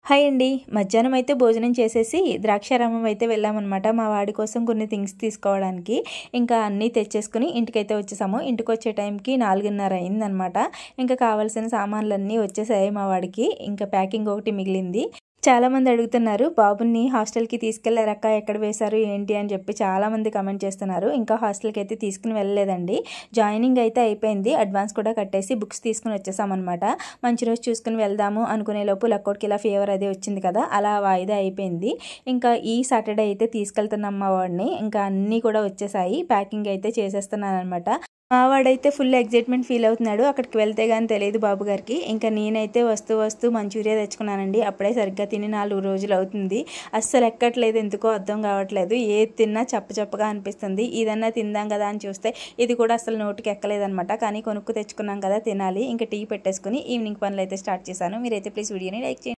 Hi అండి. మధ్యాహ్నం అయితే భోజనం చేసేసి ద్రాక్షారామం అయితే వెళ్ళామన్నమాట. మా వాడి కోసం కొన్ని థింగ్స్ తీసుకోవడానికి. ఇంకా అన్నీ తెచ్చేసుకుని ఇంటికైతే వచ్చేసాము. ఇంటికొచ్చే టైంకి 4:30 అయిందనమాట. ఇంకా కావాల్సిన సామాన్లన్నీ వచ్చేసాయి మా వాడికి. ఇంకా ప్యాకింగ్ ఒకటి మిగిలింది. చాలామంది అడుగుతున్నారు, బాబుని హాస్టల్‌కి తీసుకెళ్లారక్క, ఎక్కడ వేశారు ఏంటి అని చెప్పి చాలామంది కామెంట్ చేస్తున్నారు. ఇంకా హాస్టల్‌కి అయితే తీసుకుని వెళ్ళలేదండి. జాయినింగ్ అయితే అయిపోయింది. అడ్వాన్స్ కూడా కట్టేసి బుక్స్ తీసుకుని వచ్చేసామన్నమాట. మంచి రోజు చూసుకుని వెళ్దాము అనుకునేలోపు లక్కోడికి ఇలా ఫీవర్ అది వచ్చింది కదా, అలా వాయిదా అయిపోయింది. ఇంకా ఈ సాటర్డే అయితే తీసుకెళ్తున్నాం మా వాడిని. ఇంకా అన్నీ కూడా వచ్చేసాయి. ప్యాకింగ్ అయితే చేసేస్తున్నాను అనమాట. మా వాడైతే ఫుల్ ఎగ్జైట్మెంట్ ఫీల్ అవుతున్నాడు. అక్కడికి వెళ్తే కానీ తెలియదు బాబు గారికి. ఇంకా నేనైతే వస్తూ మంచూరియా తెచ్చుకున్నానండి. అప్పుడే సరిగ్గా తిని 4 రోజులు అవుతుంది. అస్సలు ఎక్కట్లేదు, ఎందుకో అర్థం కావట్లేదు. ఏది తిన్నా చప్పగా అనిపిస్తుంది. ఇదన్నా తిందాం కదా అని చూస్తే ఇది కూడా అసలు నోటికి ఎక్కలేదనమాట. కానీ కొనుక్కు తెచ్చుకున్నాం కదా, తినాలి. ఇంకా టీ పెట్టేసుకుని ఈవినింగ్ పనులు అయితే స్టార్ట్ చేశాను. మీరైతే ప్లీజ్ వీడియోని లైక్ చేయండి.